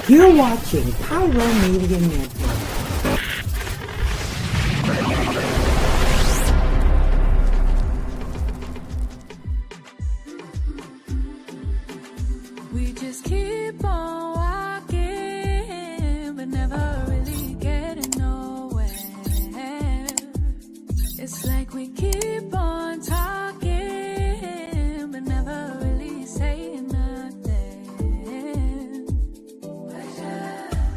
You're watching Pyro Media Network. We just keep on walking, but never really getting nowhere. It's like we keep on talking, but never really saying nothing.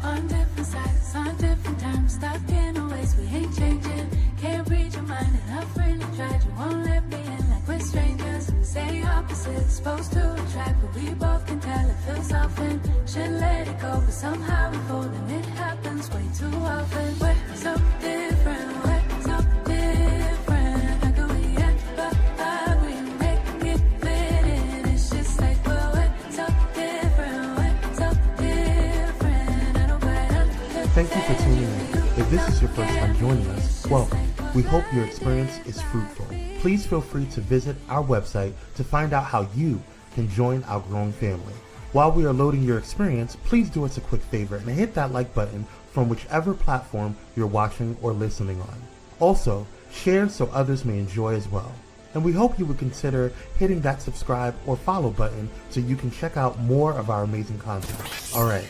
On different sides, on different times, stuck in a ways we ain't changing. Can't read your mind, and I've really tried. You won't let me in like we're strangers. Say opposites, supposed to attract, but we both can tell it feels often. Should let it go, but somehow we fold, and it happens way too often. We're so different, we're so different. How can we ever agree, make it fit in? It's just like we're so different, we're so different. I don't quite understand. Thank you for tuning in. If this is your first time joining us, welcome. We hope your experience is fruitful. Please feel free to visit our website to find out how you can join our growing family. While we are loading your experience, please do us a quick favor and hit that like button from whichever platform you're watching or listening on. Also, share so others may enjoy as well. And we hope you would consider hitting that subscribe or follow button so you can check out more of our amazing content. All right,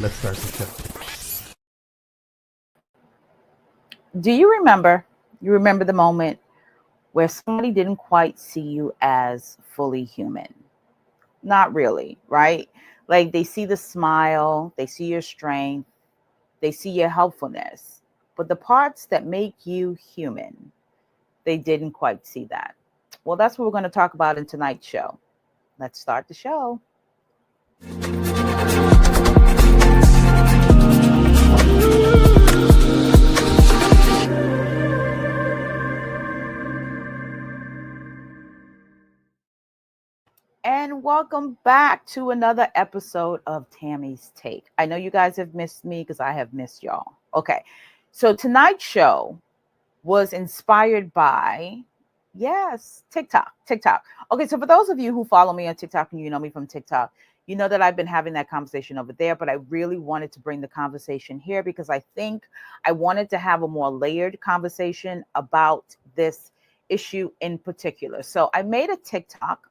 let's start the show. Do you remember the moment where somebody didn't quite see you as fully human? Not really, right? Like they see the smile, they see your strength, they see your helpfulness, but the parts that make you human, they didn't quite see that. Well, that's what we're going to talk about in tonight's show. Let's start the show. And welcome back to another episode of Tammy's Take. I know you guys have missed me because I have missed y'all. Okay, so tonight's show was inspired by, yes, TikTok. Okay, so for those of you who follow me on TikTok and you know me from TikTok, you know that I've been having that conversation over there, but I really wanted to bring the conversation here because I think I wanted to have a more layered conversation about this issue in particular. So I made a TikTok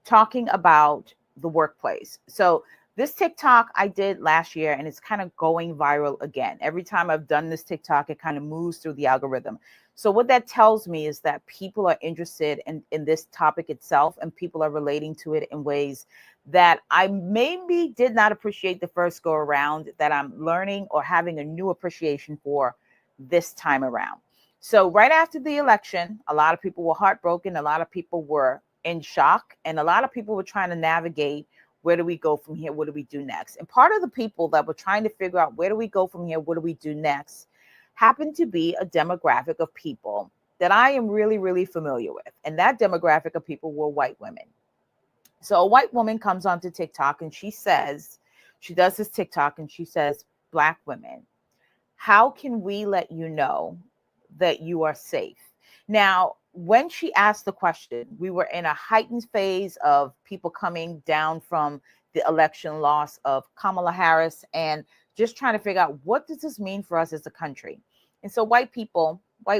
talking about the workplace. So this TikTok I did last year, and it's kind of going viral again. Every time I've done this TikTok, it kind of moves through the algorithm. So what that tells me is that people are interested in this topic itself, and people are relating to it in ways that I maybe did not appreciate the first go around, that I'm learning or having a new appreciation for this time around. So right after the election, a lot of people were heartbroken. A lot of people were in shock, and a lot of people were trying to navigate, where do we go from here? What do we do next? And part of the people that were trying to figure out where do we go from here? What do we do next? Happened to be a demographic of people that I am really, really familiar with. And that demographic of people were white women. So a white woman comes onto TikTok and she does this TikTok and she says, Black women, how can we let you know that you are safe? Now, when she asked the question, we were in a heightened phase of people coming down from the election loss of Kamala Harris and just trying to figure out, what does this mean for us as a country? And so white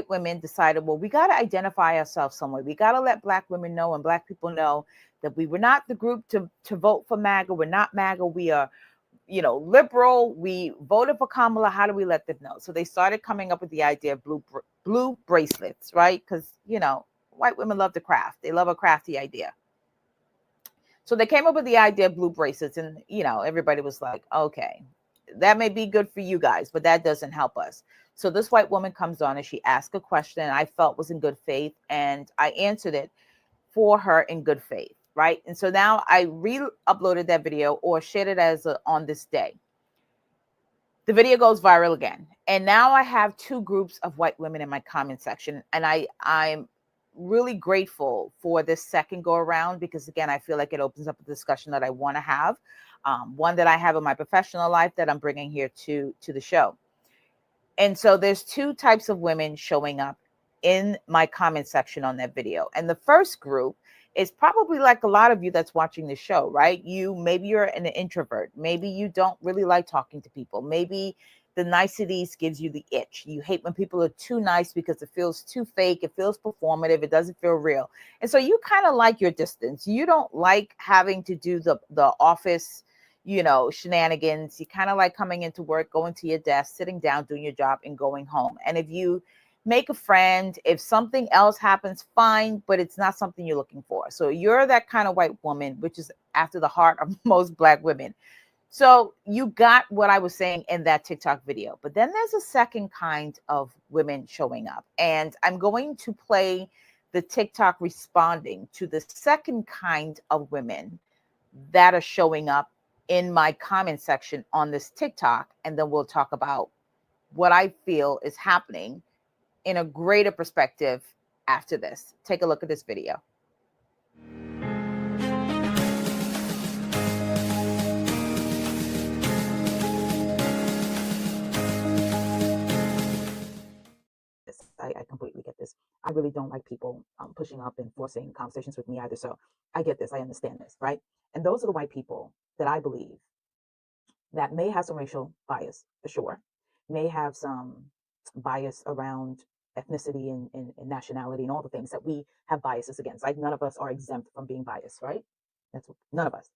women decided, well, we got to identify ourselves somewhere. We got to let Black women know and Black people know that we were not the group to vote for MAGA. We're not MAGA. We are, liberal. We voted for Kamala. How do we let them know? So they started coming up with the idea of blue bracelets, right? Because, white women love to craft. They love a crafty idea. So they came up with the idea of blue bracelets, and, everybody was like, okay, that may be good for you guys, but that doesn't help us. So this white woman comes on and she asked a question I felt was in good faith, and I answered it for her in good faith, right? And so now I re-uploaded that video or shared it as on this day. The video goes viral again. And now I have two groups of white women in my comment section. And I'm really grateful for this second go around because, again, I feel like it opens up a discussion that I want to have. One that I have in my professional life that I'm bringing here to the show. And so there's two types of women showing up in my comment section on that video. And the first group It's probably like a lot of you that's watching the show, right? Maybe you're an introvert. Maybe you don't really like talking to people. Maybe the niceties gives you the itch. You hate when people are too nice because it feels too fake. It feels performative. It doesn't feel real. And so you kind of like your distance. You don't like having to do the office, shenanigans. You kind of like coming into work, going to your desk, sitting down, doing your job, and going home. And if you make a friend, if something else happens, fine, but it's not something you're looking for. So you're that kind of white woman, which is after the heart of most Black women. So you got what I was saying in that TikTok video. But then there's a second kind of women showing up. And I'm going to play the TikTok responding to the second kind of women that are showing up in my comment section on this TikTok. And then we'll talk about what I feel is happening in a greater perspective after this. Take a look at this video. I completely get this. I really don't like people pushing up and forcing conversations with me either. So I get this. I understand this, right? And those are the white people that I believe that may have some racial bias, for sure, may have some bias around ethnicity and nationality and all the things that we have biases against. Like none of us are exempt from being biased, right? That's none of us.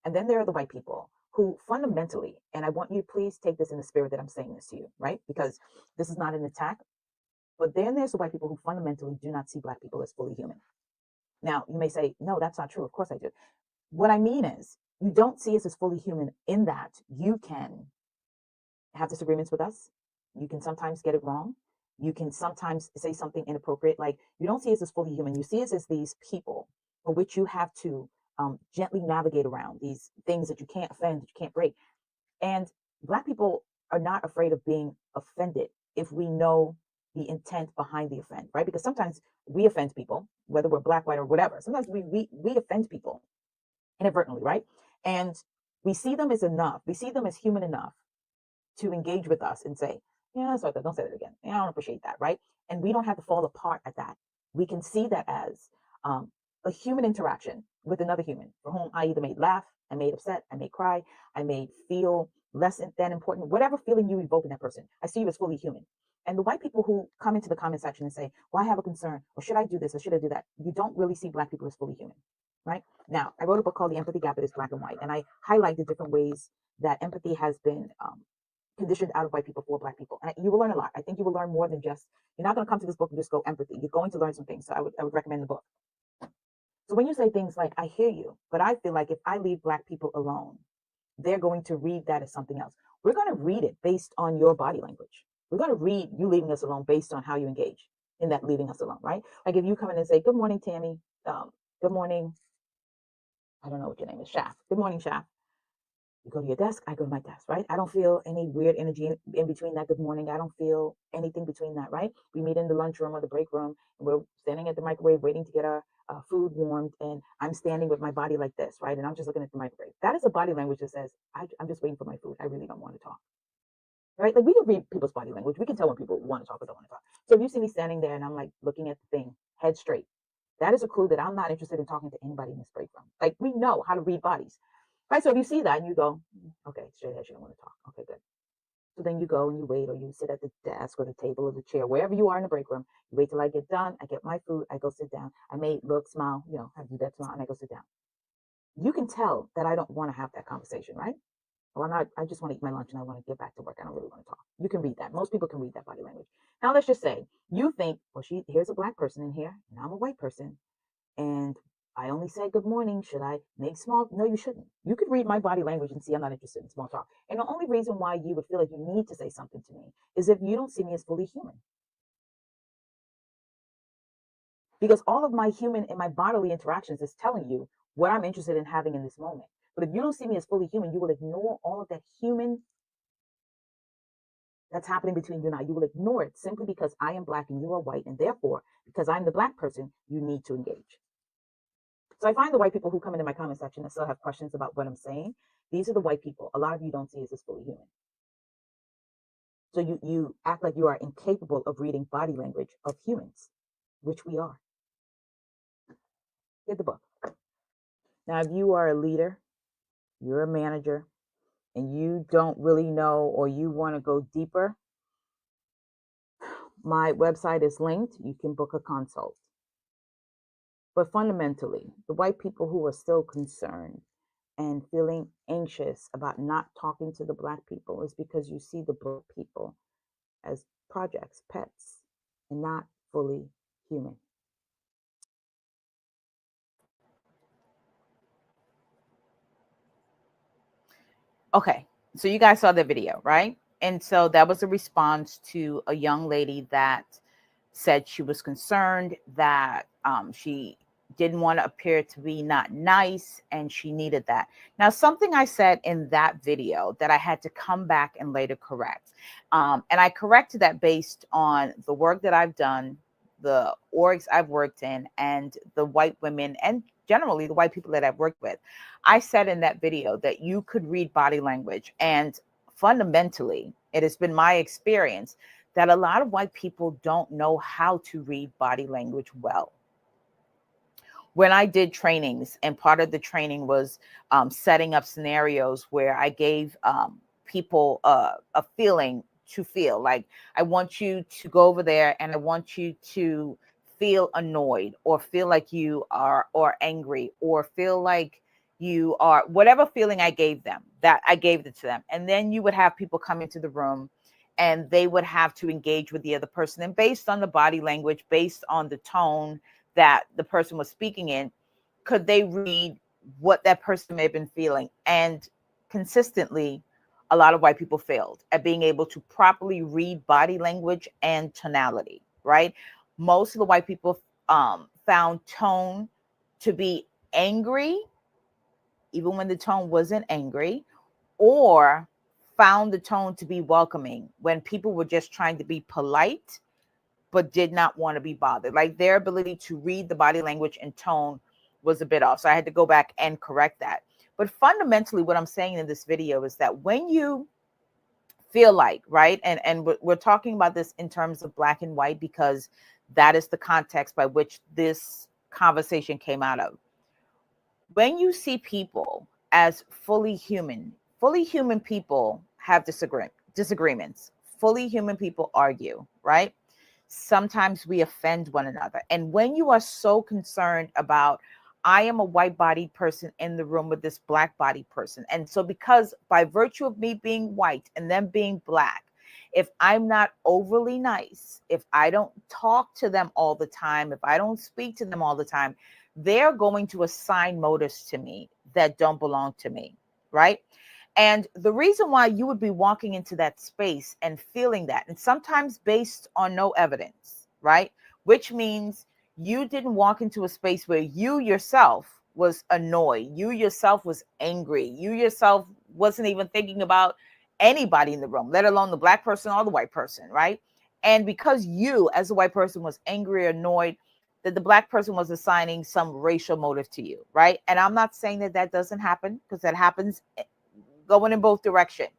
And then there are the white people who fundamentally, and I want you to please take this in the spirit that I'm saying this to you, right? Because this is not an attack. But then there's the white people who fundamentally do not see Black people as fully human. Now, you may say, no, that's not true. Of course I do. What I mean is, you don't see us as fully human in that you can have disagreements with us. You can sometimes get it wrong. You can sometimes say something inappropriate. Like, you don't see us as fully human. You see us as these people for which you have to gently navigate around these things that you can't offend, that you can't break. And Black people are not afraid of being offended if we know the intent behind the offend, right? Because sometimes we offend people, whether we're Black, white, or whatever. Sometimes we offend people inadvertently, right? And we see them as enough. We see them as human enough to engage with us and say, yeah, sorry, don't say that again. Yeah, I don't appreciate that, right? And we don't have to fall apart at that. We can see that as a human interaction with another human for whom I either made laugh, I made upset, I made cry, I made feel less than important, whatever feeling you evoke in that person. I see you as fully human. And the white people who come into the comment section and say, well, I have a concern, or should I do this, or should I do that? You don't really see Black people as fully human, right? Now, I wrote a book called The Empathy Gap. It is Black and White. And I highlight the different ways that empathy has been conditioned out of white people for Black people. And you will learn a lot. I think you will learn more than just, you're not going to come to this book and just go empathy. You're going to learn some things. So I would recommend the book. So when you say things like, I hear you, but I feel like if I leave Black people alone, they're going to read that as something else. We're going to read it based on your body language. We're going to read you leaving us alone based on how you engage in that leaving us alone, right? Like if you come in and say, good morning, Tammy. Good morning. I don't know what your name is, Shaf. Good morning, Shaf. You go to your desk, I go to my desk, right? I don't feel any weird energy in between that good morning. I don't feel anything between that, right? We meet in the lunchroom or the break room, and we're standing at the microwave waiting to get our food warmed, and I'm standing with my body like this, right? And I'm just looking at the microwave. That is a body language that says, I'm just waiting for my food. I really don't want to talk, right? Like we can read people's body language. We can tell when people want to talk or don't want to talk. So if you see me standing there and I'm like looking at the thing, head straight, that is a clue that I'm not interested in talking to anybody in this break room. Like we know how to read bodies. Right, so if you see that and you go, okay, straight ahead, you don't want to talk. Okay, good. So then you go and you wait, or you sit at the desk or the table or the chair, wherever you are in the break room. You wait till I get done. I get my food. I go sit down. I may look, smile, I do that smile, and I go sit down. You can tell that I don't want to have that conversation, right? Or I'm not. I just want to eat my lunch and I want to get back to work. I don't really want to talk. You can read that. Most people can read that body language. Now let's just say you think, well, here's a Black person in here, and I'm a white person, and I only said good morning. Should I make small? No, you shouldn't. You could read my body language and see I'm not interested in small talk. And the only reason why you would feel like you need to say something to me is if you don't see me as fully human. Because all of my human and my bodily interactions is telling you what I'm interested in having in this moment. But if you don't see me as fully human, you will ignore all of that human that's happening between you and I. You will ignore it simply because I am Black and you are white. And therefore, because I'm the Black person, you need to engage. So I find the white people who come into my comment section and still have questions about what I'm saying. These are the white people. A lot of you don't see us as fully human. So you act like you are incapable of reading body language of humans, which we are. Get the book. Now, if you are a leader, you're a manager, and you don't really know or you want to go deeper, my website is linked. You can book a consult. But fundamentally, the white people who are still concerned and feeling anxious about not talking to the black people is because you see the black people as projects, pets, and not fully human. Okay, so you guys saw the video, right? And so that was a response to a young lady that said she was concerned that she didn't want to appear to be not nice and she needed that. Now, something I said in that video that I had to come back and later correct. And I corrected that based on the work that I've done, the orgs I've worked in, and the white women and generally the white people that I've worked with. I said in that video that you could read body language, and fundamentally, it has been my experience that a lot of white people don't know how to read body language well. When I did trainings, and part of the training was setting up scenarios where I gave people a feeling to feel like, I want you to go over there and I want you to feel annoyed or feel like you are, or angry, or feel like you are, whatever feeling I gave them, that I gave it to them. And then you would have people come into the room and they would have to engage with the other person. And based on the body language, based on the tone that the person was speaking in, could they read what that person may have been feeling? And consistently, a lot of white people failed at being able to properly read body language and tonality, right? Most of the white people found tone to be angry, even when the tone wasn't angry, or found the tone to be welcoming when people were just trying to be polite but did not want to be bothered. Like, their ability to read the body language and tone was a bit off. So I had to go back and correct that. But fundamentally, what I'm saying in this video is that when you feel like, right, and we're talking about this in terms of black and white because that is the context by which this conversation came out of. When you see people as fully human people have disagreements. Fully human people argue, right? Sometimes we offend one another. And when you are so concerned about, I am a white bodied person in the room with this black bodied person. And so because by virtue of me being white and them being black, if I'm not overly nice, if I don't talk to them all the time, if I don't speak to them all the time, they're going to assign motives to me that don't belong to me, right? And the reason why you would be walking into that space and feeling that, and sometimes based on no evidence, right? Which means you didn't walk into a space where you yourself was annoyed, you yourself was angry, you yourself wasn't even thinking about anybody in the room, let alone the black person or the white person, right? And because you, as a white person, was angry or annoyed, that the black person was assigning some racial motive to you, right? And I'm not saying that that doesn't happen, because that happens going in both directions.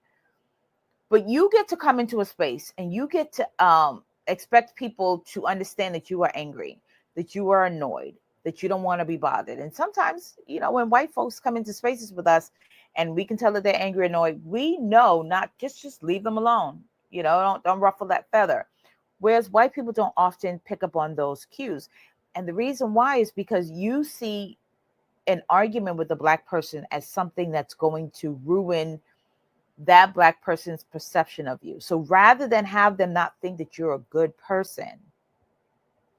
But you get to come into a space and you get to expect people to understand that you are angry, that you are annoyed, that you don't want to be bothered. And sometimes, you know, when white folks come into spaces with us and we can tell that they're angry, annoyed, we know not just leave them alone. You know, don't ruffle that feather. Whereas white people don't often pick up on those cues. And the reason why is because you see an argument with a black person as something that's going to ruin that black person's perception of you. So rather than have them not think that you're a good person,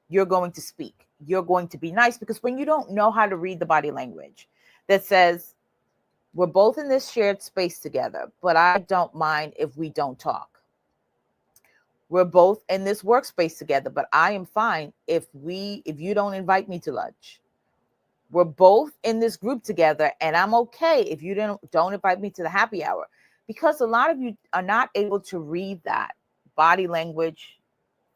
you're going to speak. You're going to be nice, because when you don't know how to read the body language that says, we're both in this shared space together, but I don't mind if we don't talk. We're both in this workspace together, but I am fine if you don't invite me to lunch. We're both in this group together, and I'm okay if you don't invite me to the happy hour. Because a lot of you are not able to read that body language,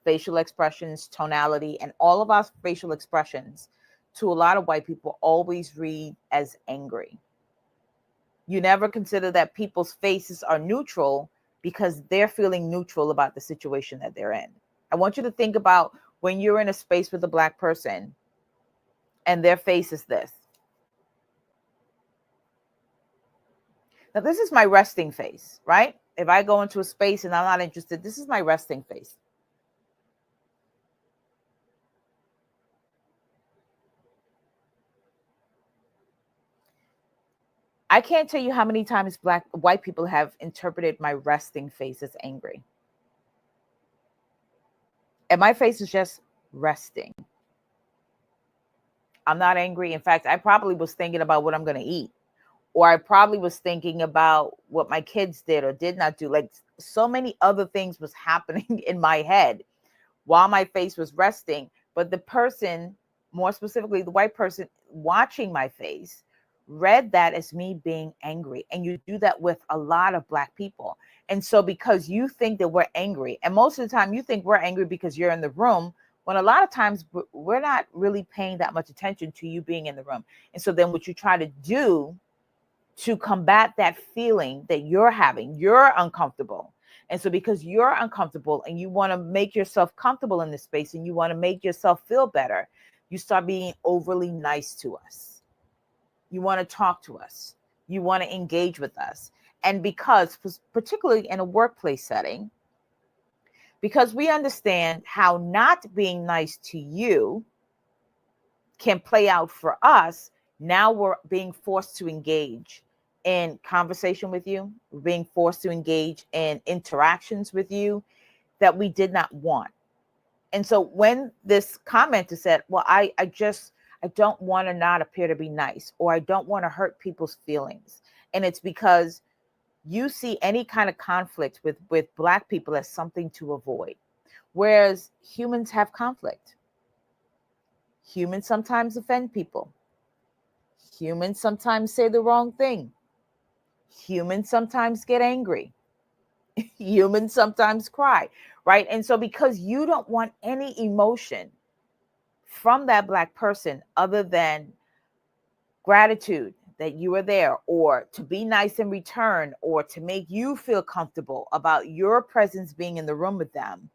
facial expressions, tonality, and all of our facial expressions to a lot of white people always read as angry. You never consider that people's faces are neutral because they're feeling neutral about the situation that they're in. I want you to think about when you're in a space with a black person and their face is this. Now, this is my resting face, right? If I go into a space and I'm not interested, this is my resting face. I can't tell you how many times white people have interpreted my resting face as angry. And my face is just resting. I'm not angry. In fact, I probably was thinking about what I'm going to eat. Or I probably was thinking about what my kids did or did not do. Like so many other things was happening in my head while my face was resting. But the person, more specifically, the white person watching my face, read that as me being angry. And you do that with a lot of Black people. And so because you think that we're angry, and most of the time you think we're angry because you're in the room, when a lot of times we're not really paying that much attention to you being in the room. And so then what you try to do to combat that feeling that you're having, you're uncomfortable. And so because you're uncomfortable and you want to make yourself comfortable in this space and you want to make yourself feel better, you start being overly nice to us. You want to talk to us. You want to engage with us. And because, particularly in a workplace setting, because we understand how not being nice to you can play out for us, now we're being forced to engage in conversation with you. We're being forced to engage in interactions with you that we did not want. And so when this commenter said, well, I don't want to not appear to be nice, or I don't want to hurt people's feelings. And it's because you see any kind of conflict with Black people as something to avoid. Whereas humans have conflict. Humans sometimes offend people. Humans sometimes say the wrong thing. Humans sometimes get angry. Humans sometimes cry, right? And so because you don't want any emotion from that Black person other than gratitude that you are there, or to be nice in return, or to make you feel comfortable about your presence being in the room with them,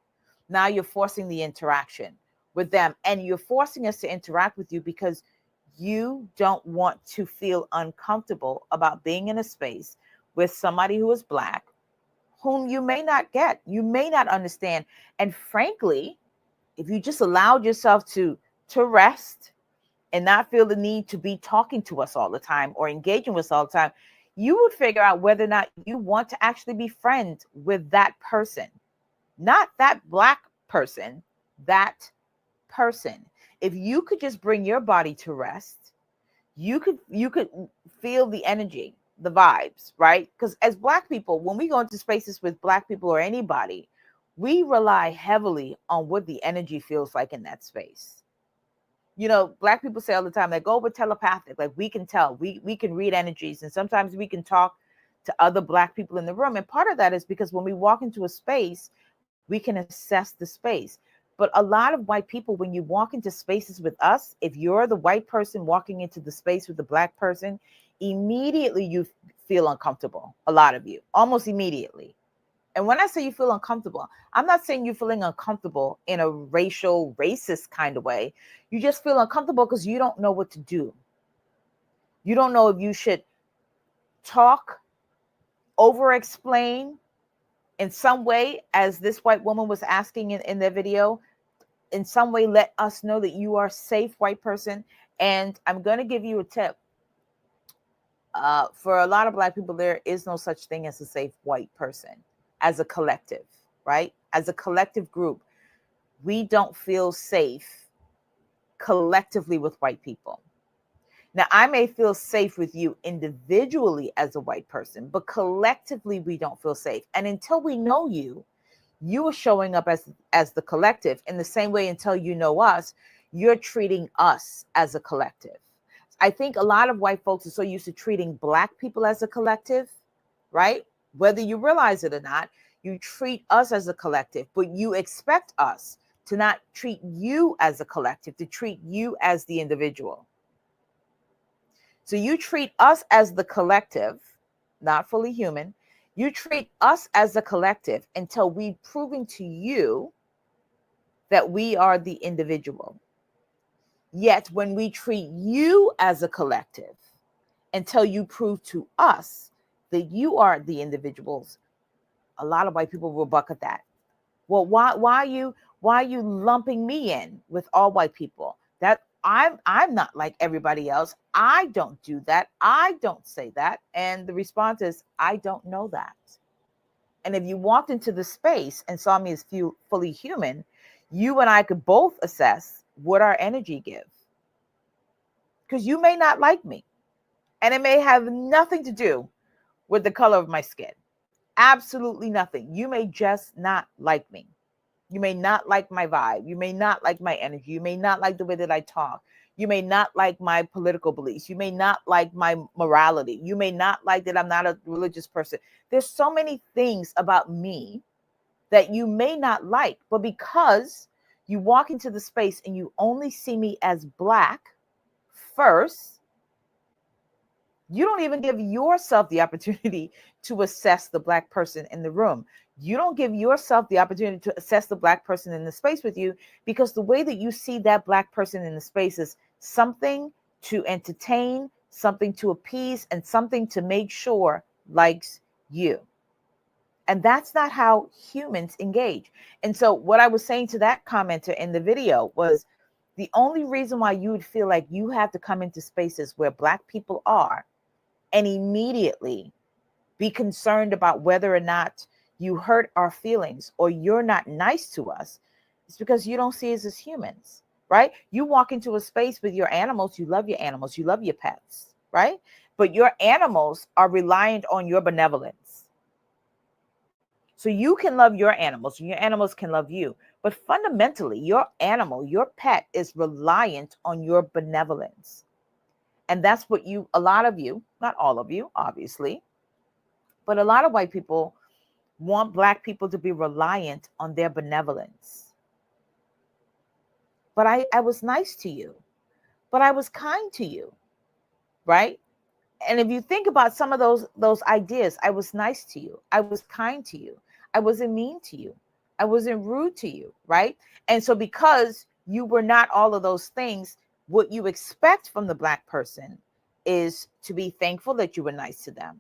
now you're forcing the interaction with them. And you're forcing us to interact with you because you don't want to feel uncomfortable about being in a space with somebody who is Black, whom you may not get, you may not understand. And frankly, if you just allowed yourself to rest and not feel the need to be talking to us all the time or engaging with us all the time, you would figure out whether or not you want to actually be friends with that person, not that Black person, that person. If you could just bring your body to rest, you could feel the energy, the vibes, right? Because as Black people, when we go into spaces with Black people or anybody, we rely heavily on what the energy feels like in that space. You know, Black people say all the time, they go with telepathic, like we can tell, we can read energies, and sometimes we can talk to other Black people in the room. And part of that is because when we walk into a space, we can assess the space. But a lot of white people, when you walk into spaces with us, if you're the white person walking into the space with the Black person, immediately you feel uncomfortable. A lot of you, almost immediately. And when I say you feel uncomfortable, I'm not saying you're feeling uncomfortable in a racial, racist kind of way. You just feel uncomfortable because you don't know what to do. You don't know if you should talk, over-explain in some way, as this white woman was asking in their video, in some way let us know that you are a safe white person. And I'm going to give you a tip. For a lot of Black people, there is no such thing as a safe white person. As a collective, right? As a collective group, we don't feel safe collectively with white people. Now, I may feel safe with you individually as a white person, but collectively we don't feel safe. And until we know you, you are showing up as the collective. In the same way, until you know us, you're treating us as a collective. I think a lot of white folks are so used to treating Black people as a collective, right? Whether you realize it or not, you treat us as a collective, but you expect us to not treat you as a collective, to treat you as the individual. So you treat us as the collective, not fully human. You treat us as a collective until we've proven to you that we are the individual. Yet when we treat you as a collective, until you prove to us that you are the individuals, a lot of white people will buck at that. Well, why are you lumping me in with all white people? That I'm not like everybody else. I don't do that. I don't say that. And the response is, I don't know that. And if you walked into the space and saw me as fully human, you and I could both assess what our energy gives. Because you may not like me. And it may have nothing to do with the color of my skin. Absolutely nothing. You may just not like me. You may not like my vibe. You may not like my energy. You may not like the way that I talk. You may not like my political beliefs. You may not like my morality. You may not like that I'm not a religious person. There's so many things about me that you may not like, but because you walk into the space and you only see me as Black first, you don't even give yourself the opportunity to assess the Black person in the room. You don't give yourself the opportunity to assess the Black person in the space with you, because the way that you see that Black person in the space is something to entertain, something to appease, and something to make sure likes you. And that's not how humans engage. And so what I was saying to that commenter in the video was, the only reason why you would feel like you have to come into spaces where Black people are and immediately be concerned about whether or not you hurt our feelings or you're not nice to us, it's because you don't see us as humans, right? You walk into a space with your animals, you love your animals, you love your pets, right? But your animals are reliant on your benevolence. So you can love your animals and your animals can love you. But fundamentally, your animal, your pet is reliant on your benevolence. And that's what a lot of you, not all of you, obviously, but a lot of white people want Black people to be reliant on their benevolence. But I was nice to you, but I was kind to you, right? And if you think about some of those ideas, I was nice to you, I was kind to you, I wasn't mean to you, I wasn't rude to you, right? And so because you were not all of those things, what you expect from the Black person is to be thankful that you were nice to them,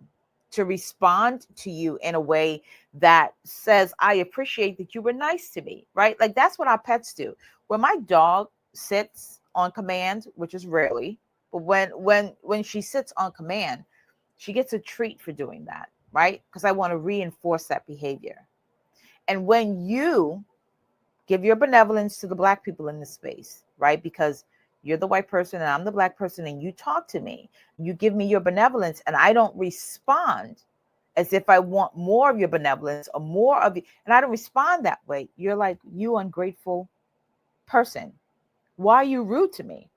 to respond to you in a way that says, I appreciate that you were nice to me, right? Like that's what our pets do. When my dog sits on command, which is rarely, but when she sits on command, she gets a treat for doing that, right? Because I want to reinforce that behavior. And when you give your benevolence to the Black people in this space, right? Because you're the white person and I'm the Black person, and you talk to me, you give me your benevolence, and I don't respond as if I want more of your benevolence or more of you, and I don't respond that way. You're like, you ungrateful person. Why are you rude to me?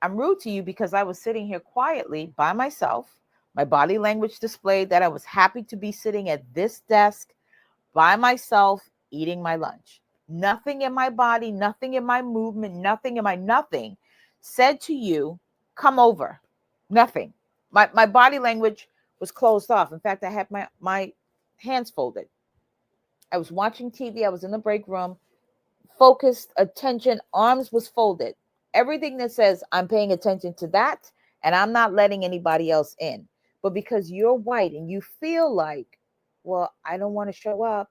I'm rude to you because I was sitting here quietly by myself. My body language displayed that I was happy to be sitting at this desk by myself, eating my lunch. Nothing in my body, nothing in my movement, nothing in my nothing said to you, come over. Nothing. My body language was closed off. In fact, I had my hands folded. I was watching TV. I was in the break room, focused attention, arms was folded. Everything that says I'm paying attention to that and I'm not letting anybody else in. But because you're white and you feel like, well, I don't want to show up.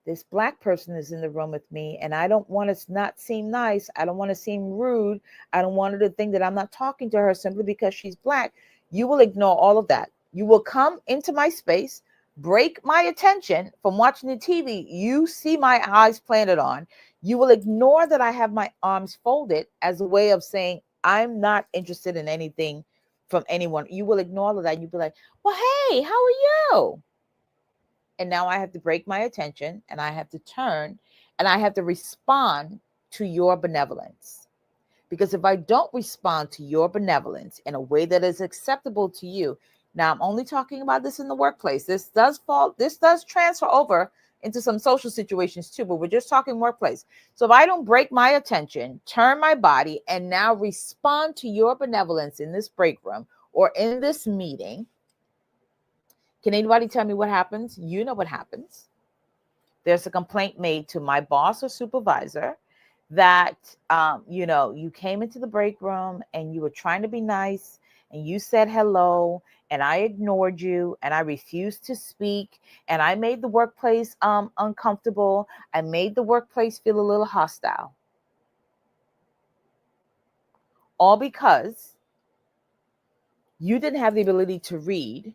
This Black person is in the room with me and I don't want to not seem nice. I don't want to seem rude. I don't want her to think that I'm not talking to her simply because she's Black. You will ignore all of that. You will come into my space, break my attention from watching the TV you see my eyes planted on. You will ignore that I have my arms folded as a way of saying, I'm not interested in anything from anyone. You will ignore all of that. You'll be like, well, hey, how are you? And now I have to break my attention and I have to turn and I have to respond to your benevolence. Because if I don't respond to your benevolence in a way that is acceptable to you, now I'm only talking about this in the workplace. This does transfer over into some social situations too, but we're just talking workplace. So if I don't break my attention, turn my body, and now respond to your benevolence in this break room or in this meeting, can anybody tell me what happens? You know what happens. There's a complaint made to my boss or supervisor that, you came into the break room and you were trying to be nice and you said hello and I ignored you and I refused to speak and I made the workplace uncomfortable. I made the workplace feel a little hostile. All because you didn't have the ability to read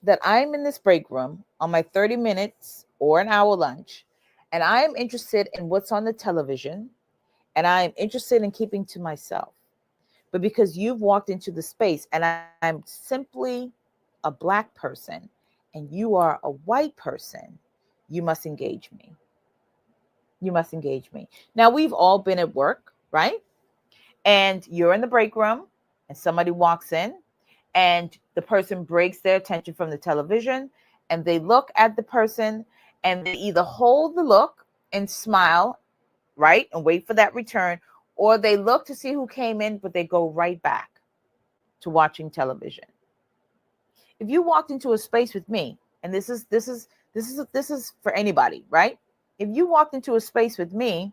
that I'm in this break room on my 30 minutes or an hour lunch, and I am interested in what's on the television, and I am interested in keeping to myself. But because you've walked into the space and I'm simply a Black person and you are a white person, you must engage me. You must engage me. Now, we've all been at work, right? And you're in the break room and somebody walks in and the person breaks their attention from the television and they look at the person and they either hold the look and smile, right, and wait for that return, or they look to see who came in, but they go right back to watching television. If you walked into a space with me, and this is for anybody, right? If you walked into a space with me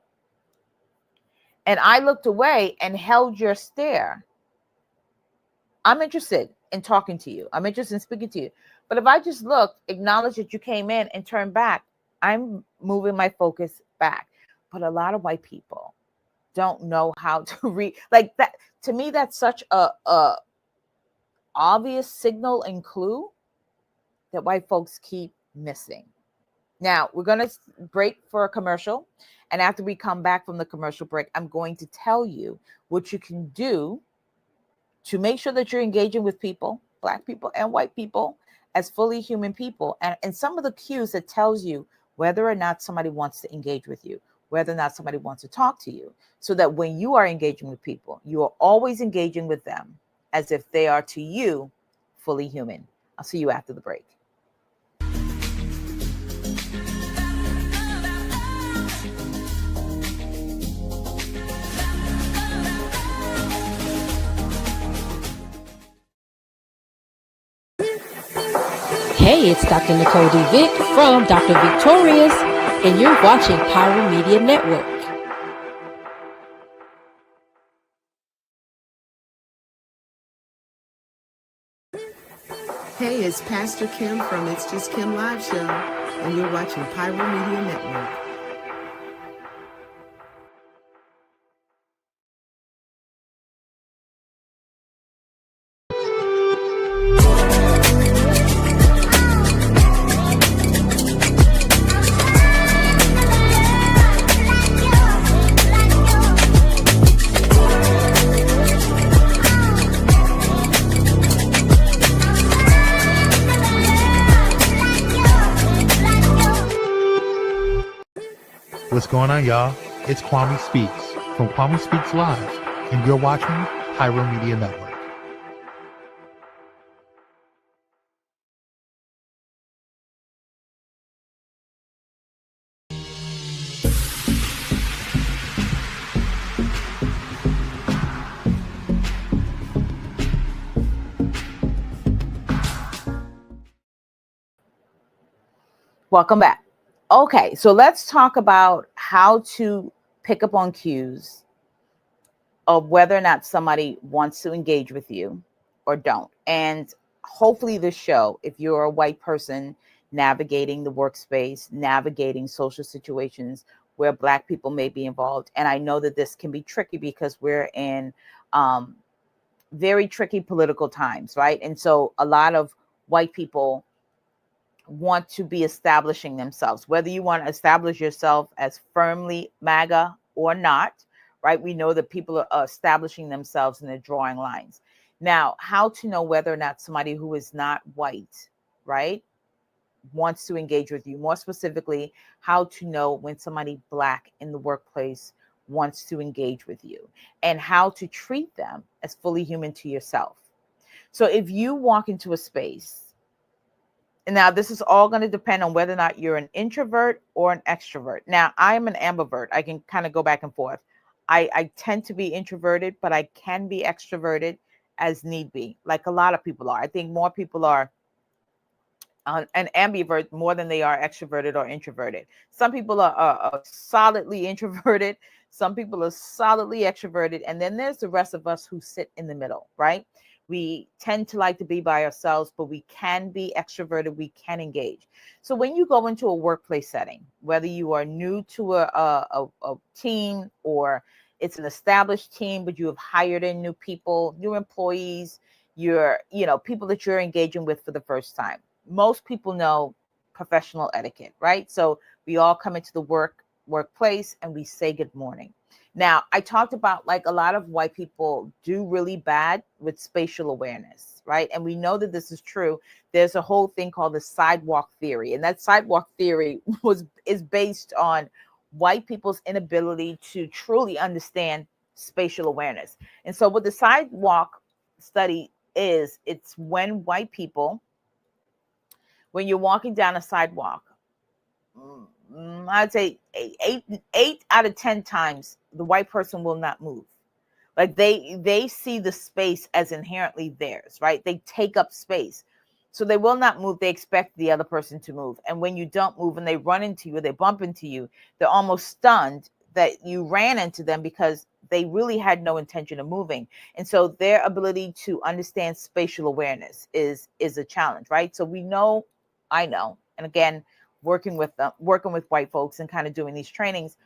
and I looked away and held your stare, I'm interested in talking to you. I'm interested in speaking to you. But if I just looked, acknowledged that you came in and turned back, I'm moving my focus back. But a lot of white people don't know how to read like that. To me, that's such a obvious signal and clue that white folks keep missing. Now, we're going to break for a commercial. And after we come back from the commercial break, I'm going to tell you what you can do to make sure that you're engaging with people, Black people and white people, as fully human people. And some of the cues that tells you whether or not somebody wants to engage with you, whether or not somebody wants to talk to you, so that when you are engaging with people, you are always engaging with them as if they are to you fully human. I'll see you after the break. Hey, it's Dr. Nicole D. Vick from Dr. Victorious, and you're watching Pyro Media Network. Hey, it's Pastor Kim from It's Just Kim Live Show, and you're watching Pyro Media Network. What's going on, y'all? It's Kwame Speaks from Kwame Speaks Live, and you're watching Pyro Media Network. Welcome back. Okay, so let's talk about how to pick up on cues of whether or not somebody wants to engage with you or don't. And hopefully this show, if you're a white person navigating the workspace, navigating social situations where Black people may be involved, and I know that this can be tricky because we're in very tricky political times, right? And so a lot of white people want to be establishing themselves, whether you want to establish yourself as firmly MAGA or not, right? We know that people are establishing themselves and they're drawing lines. Now, how to know whether or not somebody who is not white, right, wants to engage with you? More specifically, how to know when somebody Black in the workplace wants to engage with you, and how to treat them as fully human to yourself. So if you walk into a space, and now this is all going to depend on whether or not you're an introvert or an extrovert. Now, I am an ambivert. I can kind of go back and forth. I tend to be introverted, but I can be extroverted as need be, like a lot of people are. I think more people are an ambivert more than they are extroverted or introverted. Some people are solidly introverted. Some people are solidly extroverted. And then there's the rest of us who sit in the middle, right? We tend to like to be by ourselves, but we can be extroverted. We can engage. So when you go into a workplace setting, whether you are new to a team or it's an established team, but you have hired in new people, new employees, people that you're engaging with for the first time. Most people know professional etiquette, right? So we all come into the workplace and we say good morning. Now, I talked about like a lot of white people do really bad with spatial awareness, right? And we know that this is true. There's a whole thing called the sidewalk theory, and that sidewalk theory is based on white people's inability to truly understand spatial awareness. And so what the sidewalk study is, it's when white people, when you're walking down a sidewalk, I'd say eight out of 10 times the white person will not move. Like they see the space as inherently theirs, right? They take up space. So they will not move. They expect the other person to move. And when you don't move and they run into you or they bump into you, they're almost stunned that you ran into them because they really had no intention of moving. And so their ability to understand spatial awareness is a challenge, right? So I know, and again, working with white folks and kind of doing these trainings,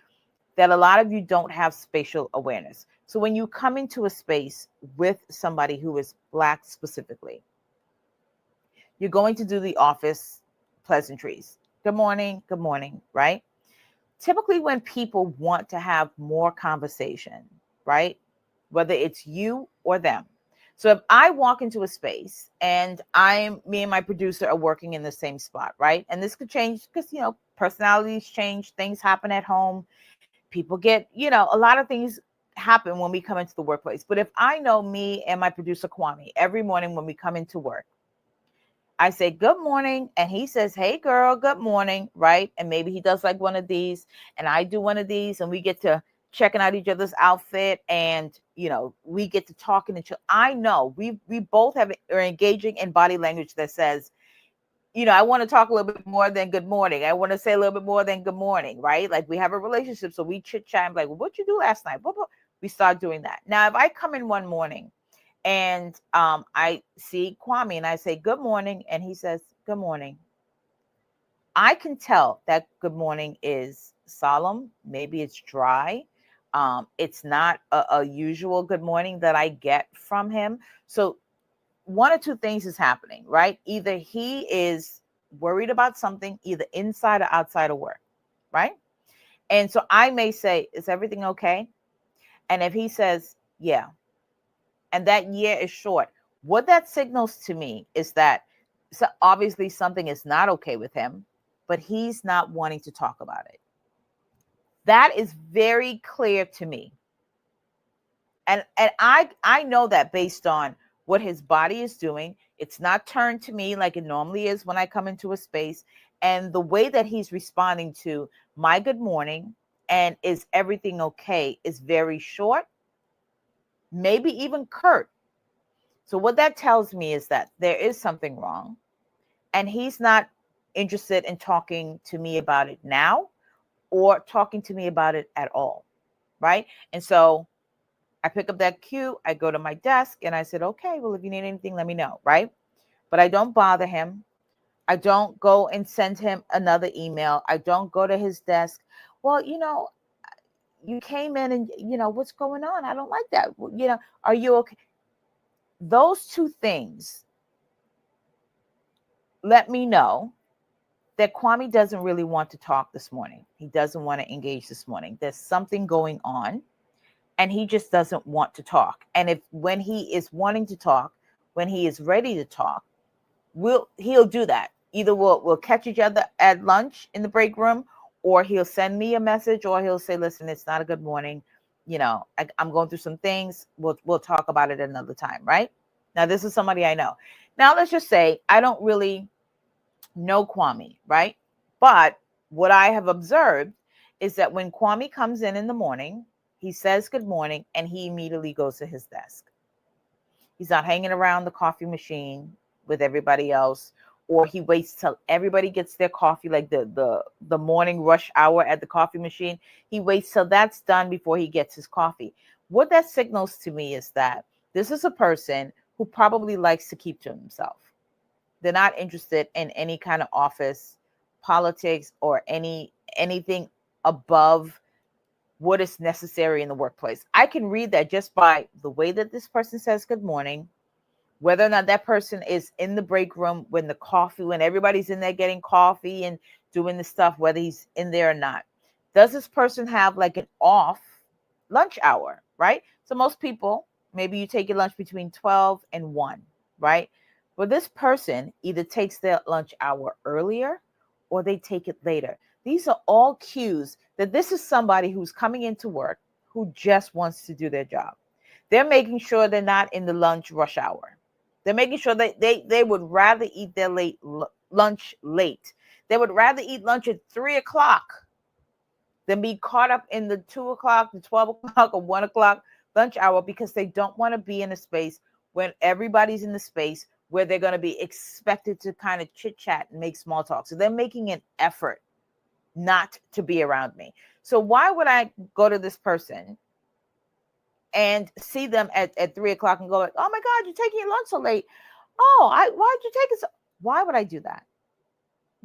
that a lot of you don't have spatial awareness. So when you come into a space with somebody who is Black specifically, you're going to do the office pleasantries. Good morning, right? Typically when people want to have more conversation, right? Whether it's you or them. So if I walk into a space and me and my producer are working in the same spot, right? And this could change because, personalities change, things happen at home. People get, a lot of things happen when we come into the workplace. But if I know me and my producer, Kwame, every morning when we come into work, I say, good morning. And he says, hey, girl, good morning. Right. And maybe he does like one of these and I do one of these and we get to checking out each other's outfit and, we get to talking. I know we both are engaging in body language that says, I want to talk a little bit more than good morning. I want to say a little bit more than good morning. Right. Like we have a relationship. So we chit chat and like, well, what'd you do last night? We start doing that. Now, if I come in one morning and I see Kwame and I say, good morning. And he says, good morning. I can tell that good morning is solemn. Maybe it's dry. It's not a usual good morning that I get from him. So one or two things is happening, right? Either he is worried about something, either inside or outside of work, right? And so I may say, is everything okay? And if he says, yeah, and that yeah is short, what that signals to me is that obviously something is not okay with him, but he's not wanting to talk about it. That is very clear to me. And I know that based on what his body is doing. It's not turned to me like it normally is when I come into a space. And the way that he's responding to my good morning and is everything okay is very short, maybe even curt. So what that tells me is that there is something wrong and he's not interested in talking to me about it now or talking to me about it at all, right? And so I pick up that cue, I go to my desk and I said, okay, well, if you need anything, let me know, right? But I don't bother him. I don't go and send him another email. I don't go to his desk. Well, you came in and, what's going on? I don't like that. Are you okay? Those two things let me know that Kwame doesn't really want to talk this morning. He doesn't want to engage this morning. There's something going on and he just doesn't want to talk. And when he is wanting to talk, when he is ready to talk, he'll do that. Either we'll catch each other at lunch in the break room, or he'll send me a message, or he'll say, listen, it's not a good morning. I'm going through some things. We'll talk about it another time, right? Now, this is somebody I know. Now, let's just say I don't really know Kwame, right? But what I have observed is that when Kwame comes in the morning, he says good morning, and he immediately goes to his desk. He's not hanging around the coffee machine with everybody else, or he waits till everybody gets their coffee, like the morning rush hour at the coffee machine. He waits till that's done before he gets his coffee. What that signals to me is that this is a person who probably likes to keep to himself. They're not interested in any kind of office politics or anything above what is necessary in the workplace. I can read that just by the way that this person says good morning, whether or not that person is in the break room when everybody's in there getting coffee and doing the stuff, whether he's in there or not. Does this person have like an off lunch hour, right? So most people, maybe you take your lunch between 12 and 1, right? But this person either takes their lunch hour earlier or they take it later. These are all cues that this is somebody who's coming into work who just wants to do their job. They're making sure they're not in the lunch rush hour. They're making sure that they would rather eat their lunch late. They would rather eat lunch at 3 o'clock than be caught up in the 2 o'clock, the 12 o'clock, or 1 o'clock lunch hour, because they don't want to be in a space when everybody's in the space where they're going to be expected to kind of chit chat and make small talk. So they're making an effort not to be around me. So why would I go to this person and see them at 3 o'clock and go like, oh my God, you're taking your lunch so late. Oh, why'd you take it so? Why would I do that?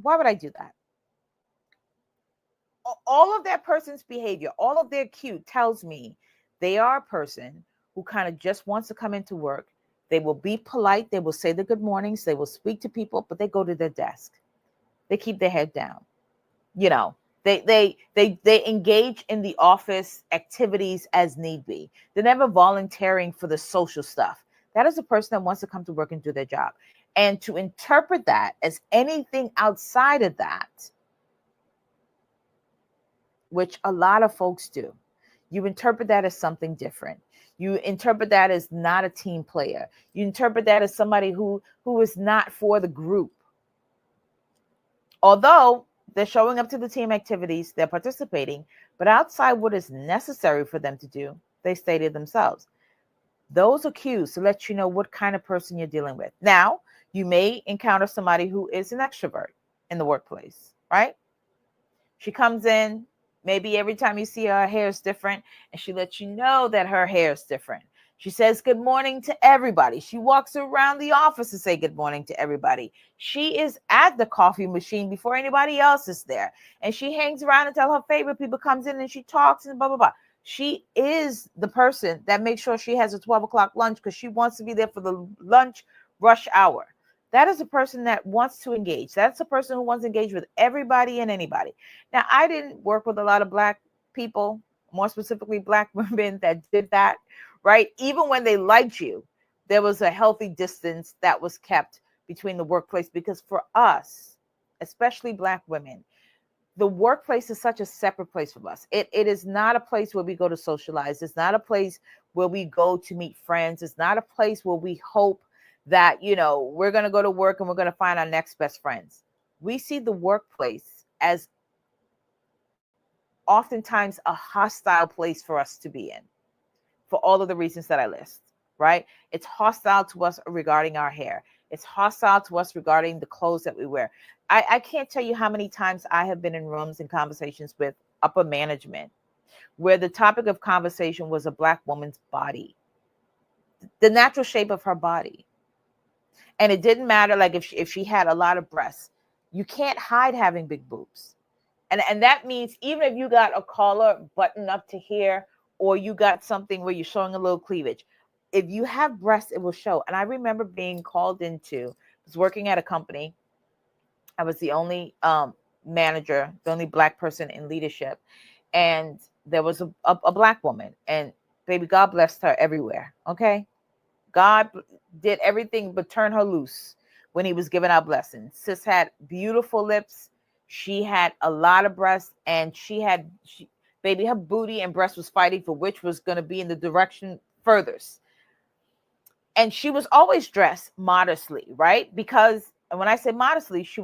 Why would I do that? All of that person's behavior, all of their cue tells me they are a person who kind of just wants to come into work. They will be polite. They will say the good mornings. They will speak to people, but they go to their desk. They keep their head down. You know, they engage in the office activities as need be. They're never volunteering for the social stuff. That is a person that wants to come to work and do their job. And to interpret that as anything outside of that, which a lot of folks do, you interpret that as something different. You interpret that as not a team player. You interpret that as somebody who is not for the group. Although they're showing up to the team activities, they're participating, but outside what is necessary for them to do, they stay to themselves. Those are cues to let you know what kind of person you're dealing with. Now, you may encounter somebody who is an extrovert in the workplace, right? She comes in, maybe every time you see her hair is different, and she lets you know that her hair is different. She says good morning to everybody. She walks around the office to say good morning to everybody. She is at the coffee machine before anybody else is there. And she hangs around until her favorite people comes in and she talks and blah, blah, blah. She is the person that makes sure she has a 12 o'clock lunch because she wants to be there for the lunch rush hour. That is a person that wants to engage. That's a person who wants to engage with everybody and anybody. Now, I didn't work with a lot of Black people, more specifically Black women that did that, right? Even when they liked you, there was a healthy distance that was kept between the workplace, because for us, especially Black women, the workplace is such a separate place from us. It is not a place where we go to socialize. It's not a place where we go to meet friends. It's not a place where we hope that, you know, we're going to go to work and we're going to find our next best friends. We see the workplace as oftentimes a hostile place for us to be in, for all of the reasons that I list, right? It's hostile to us regarding our hair. It's hostile to us regarding the clothes that we wear. I can't tell you how many times I have been in rooms and conversations with upper management where the topic of conversation was a Black woman's body, the natural shape of her body. And it didn't matter, like if she had a lot of breasts, you can't hide having big boobs. And that means even if you got a collar buttoned up to here, or you got something where you're showing a little cleavage, if you have breasts, it will show. And I remember being called into, I was working at a company. I was the only manager, the only Black person in leadership. And there was a Black woman, and baby, God blessed her everywhere. Okay. God did everything but turn her loose when he was giving out blessings. Sis had beautiful lips. She had a lot of breasts, and baby, her booty and breast was fighting for which was going to be in the direction furthest. And she was always dressed modestly, right? Because, and when I say modestly, she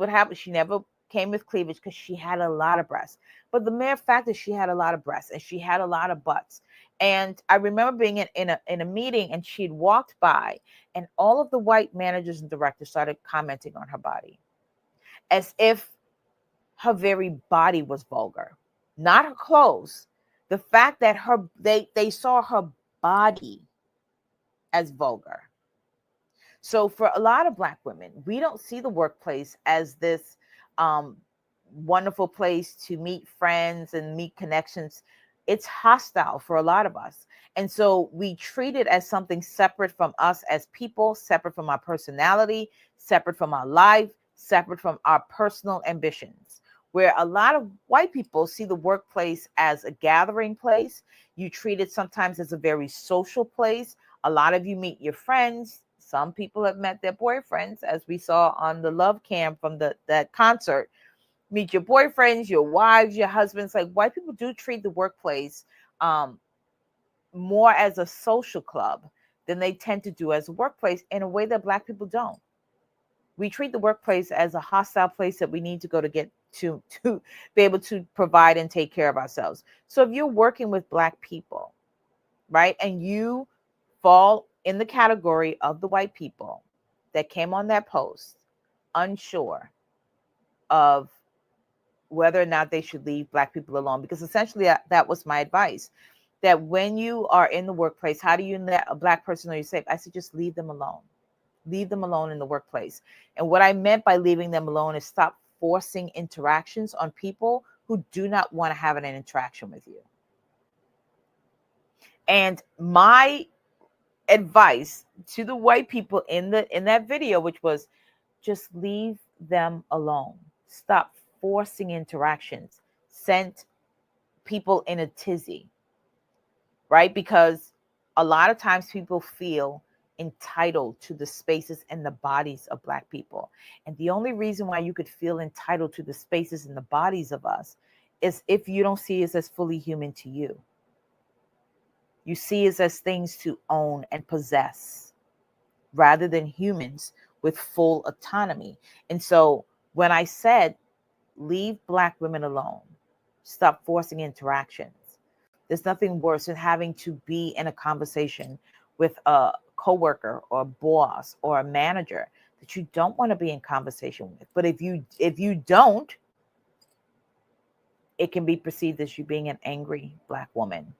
never came with cleavage because she had a lot of breasts. But the mere fact that she had a lot of breasts and she had a lot of butts. And I remember being in a meeting, and she'd walked by, and all of the white managers and directors started commenting on her body as if her very body was vulgar, not her clothes. The fact that they saw her body as vulgar. So for a lot of Black women, we don't see the workplace as this wonderful place to meet friends and meet connections. It's hostile for a lot of us. And so we treat it as something separate from us as people, separate from our personality, separate from our life, separate from our personal ambitions. Where a lot of white people see the workplace as a gathering place. You treat it sometimes as a very social place. A lot of you meet your friends. Some people have met their boyfriends, as we saw on the love cam from that concert. Meet your boyfriends, your wives, your husbands. Like, white people do treat the workplace more as a social club than they tend to do as a workplace, in a way that Black people don't. We treat the workplace as a hostile place that we need to go to get to be able to provide and take care of ourselves. So if you're working with Black people, right, and you fall in the category of the white people that came on that post unsure of whether or not they should leave Black people alone, because essentially that was my advice, that when you are in the workplace, how do you let a Black person know you're safe? I said, just leave them alone. Leave them alone in the workplace. And what I meant by leaving them alone is stop forcing interactions on people who do not want to have an interaction with you. And my advice to the white people in that video, which was, just leave them alone. Stop forcing interactions. Sent people in a tizzy, right? Because a lot of times people feel entitled to the spaces and the bodies of Black people. And the only reason why you could feel entitled to the spaces and the bodies of us is if you don't see us as fully human to you. You see us as things to own and possess rather than humans with full autonomy. And so when I said, leave Black women alone, stop forcing interactions, there's nothing worse than having to be in a conversation with a coworker or a boss or a manager that you don't want to be in conversation with. But if you don't, it can be perceived as you being an angry Black woman.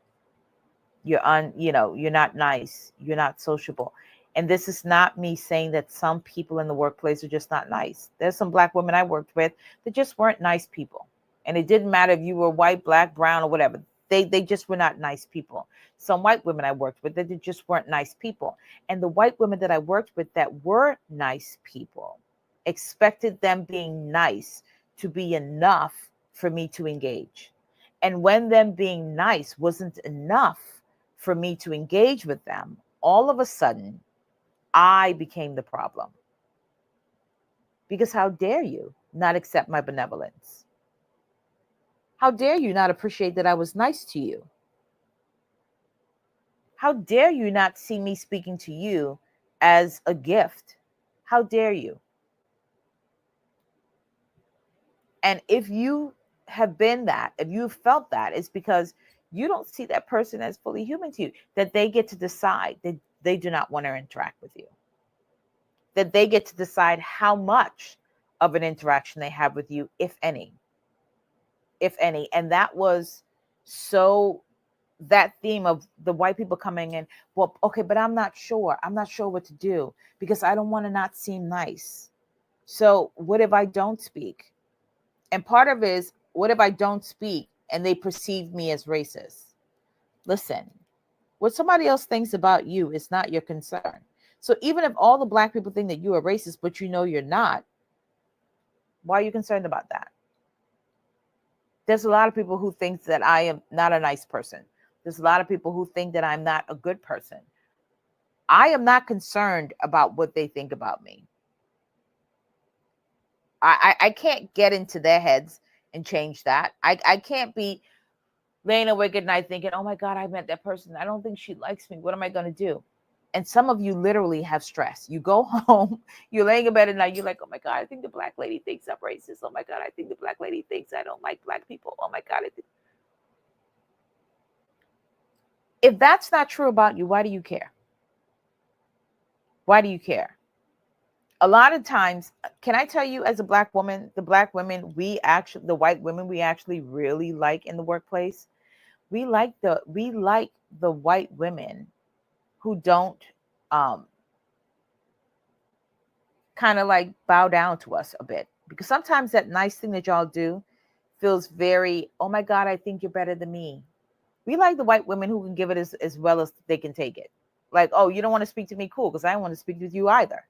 You're not nice. You're not sociable. And this is not me saying that some people in the workplace are just not nice. There's some Black women I worked with that just weren't nice people. And it didn't matter if you were white, Black, brown, or whatever. They just were not nice people. Some white women I worked with that just weren't nice people. And the white women that I worked with that were nice people expected them being nice to be enough for me to engage. And when them being nice wasn't enough for me to engage with them, all of a sudden, I became the problem. Because how dare you not accept my benevolence? How dare you not appreciate that I was nice to you? How dare you not see me speaking to you as a gift? How dare you? And if you have been that, if you felt that, it's because you don't see that person as fully human to you, that they get to decide that they do not want to interact with you, that they get to decide how much of an interaction they have with you, if any. And that was so, that theme of the white people coming in, well, okay, but I'm not sure what to do because I don't want to not seem nice. So what if I don't speak? And part of it is, what if I don't speak and they perceive me as racist? Listen, what somebody else thinks about you is not your concern. So even if all the Black people think that you are racist, but you know you're not, why are you concerned about that? There's a lot of people who think that I am not a nice person. There's a lot of people who think that I'm not a good person. I am not concerned about what they think about me. I can't get into their heads and change that. I can't be laying awake at night thinking, oh my God, I met that person. I don't think she likes me. What am I going to do? And some of you literally have stress. You go home, you're laying in bed at night, you're like, oh my God, I think the Black lady thinks I'm racist. Oh my God, I think the Black lady thinks I don't like Black people. Oh my God. If that's not true about you, why do you care? Why do you care? A lot of times, can I tell you, as a Black woman, the Black women, the white women we actually really like in the workplace, we like the white women who don't kind of like bow down to us a bit, because sometimes that nice thing that y'all do feels very, oh my God, I think you're better than me. We like the white women who can give it as well as they can take it. Like, oh, you don't want to speak to me? Cool, because I don't want to speak with you either.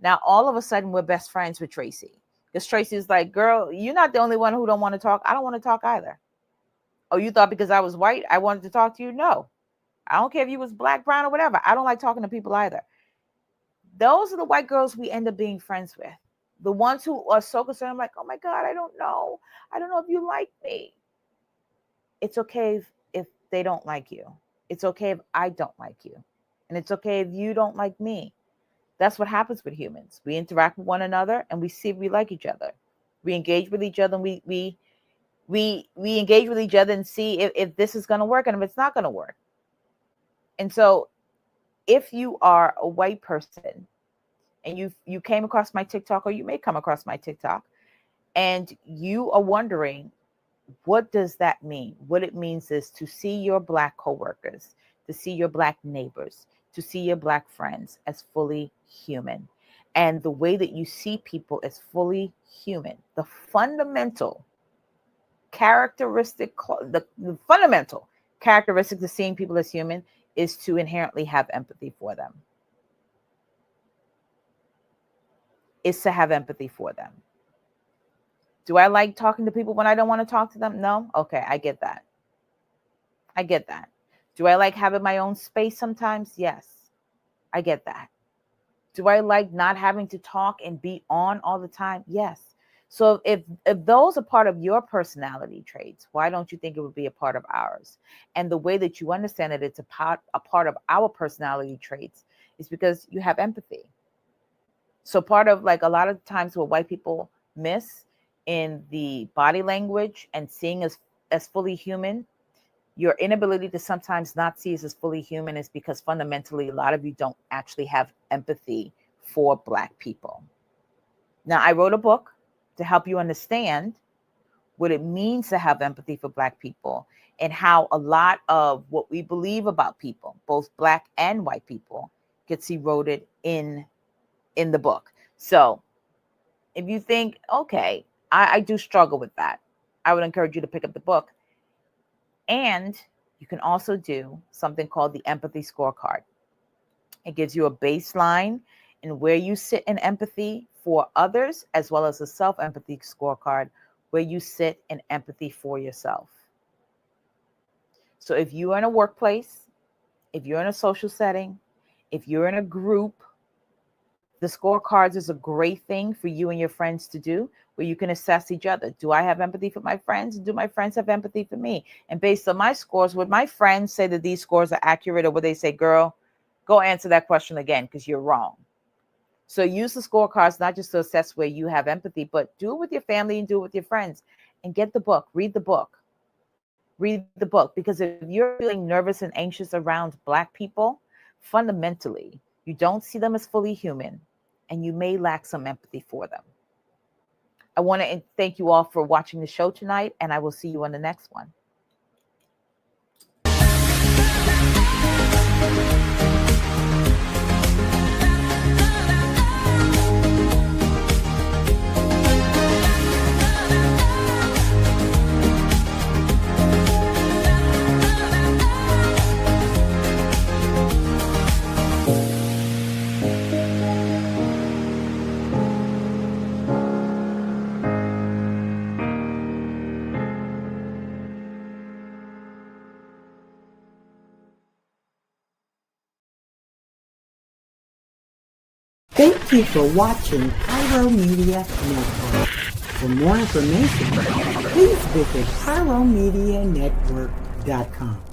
Now, all of a sudden, we're best friends with Tracy. Because Tracy is like, girl, you're not the only one who don't want to talk. I don't want to talk either. Oh, you thought because I was white, I wanted to talk to you? No. I don't care if you was black, brown, or whatever. I don't like talking to people either. Those are the white girls we end up being friends with. The ones who are so concerned, I'm like, oh my God, I don't know. I don't know if you like me. It's okay if they don't like you. It's okay if I don't like you. And it's okay if you don't like me. That's what happens with humans. We interact with one another and we see if we like each other. We engage with each other and we engage with each other and see if this is going to work and if it's not going to work. And so if you are a white person and you came across my TikTok, or you may come across my TikTok, and you are wondering, what does that mean? What it means is to see your black coworkers, to see your black neighbors, to see your black friends as fully human. And the way that you see people as fully human, the fundamental characteristic, the fundamental characteristic of seeing people as human is to inherently have empathy for them. Is to have empathy for them. Do I like talking to people when I don't want to talk to them? No? Okay, I get that. I get that. Do I like having my own space sometimes? Yes, I get that. Do I like not having to talk and be on all the time? Yes. So if those are part of your personality traits, why don't you think it would be a part of ours? And the way that you understand that it's a part of our personality traits is because you have empathy. So part of, like, a lot of times what white people miss in the body language and seeing us as fully human, your inability to sometimes not see us as fully human is because fundamentally a lot of you don't actually have empathy for Black people. Now, I wrote a book to help you understand what it means to have empathy for Black people and how a lot of what we believe about people, both Black and white people, gets eroded in the book. So if you think, okay, I do struggle with that, I would encourage you to pick up the book. And you can also do something called the empathy scorecard. It gives you a baseline in where you sit in empathy for others, as well as a self-empathy scorecard where you sit in empathy for yourself. So if you're in a workplace, if you're in a social setting, if you're in a group, the scorecards is a great thing for you and your friends to do, where you can assess each other. Do I have empathy for my friends? Do my friends have empathy for me? And based on my scores, would my friends say that these scores are accurate, or would they say, girl, go answer that question again because you're wrong? So use the scorecards not just to assess where you have empathy, but do it with your family and do it with your friends. And get the book, read the book. Read the book, because if you're feeling nervous and anxious around Black people, fundamentally, you don't see them as fully human, and you may lack some empathy for them. I want to thank you all for watching the show tonight, and I will see you on the next one. Thank you for watching Pyro Media Network. For more information, please visit pyromedianetwork.com.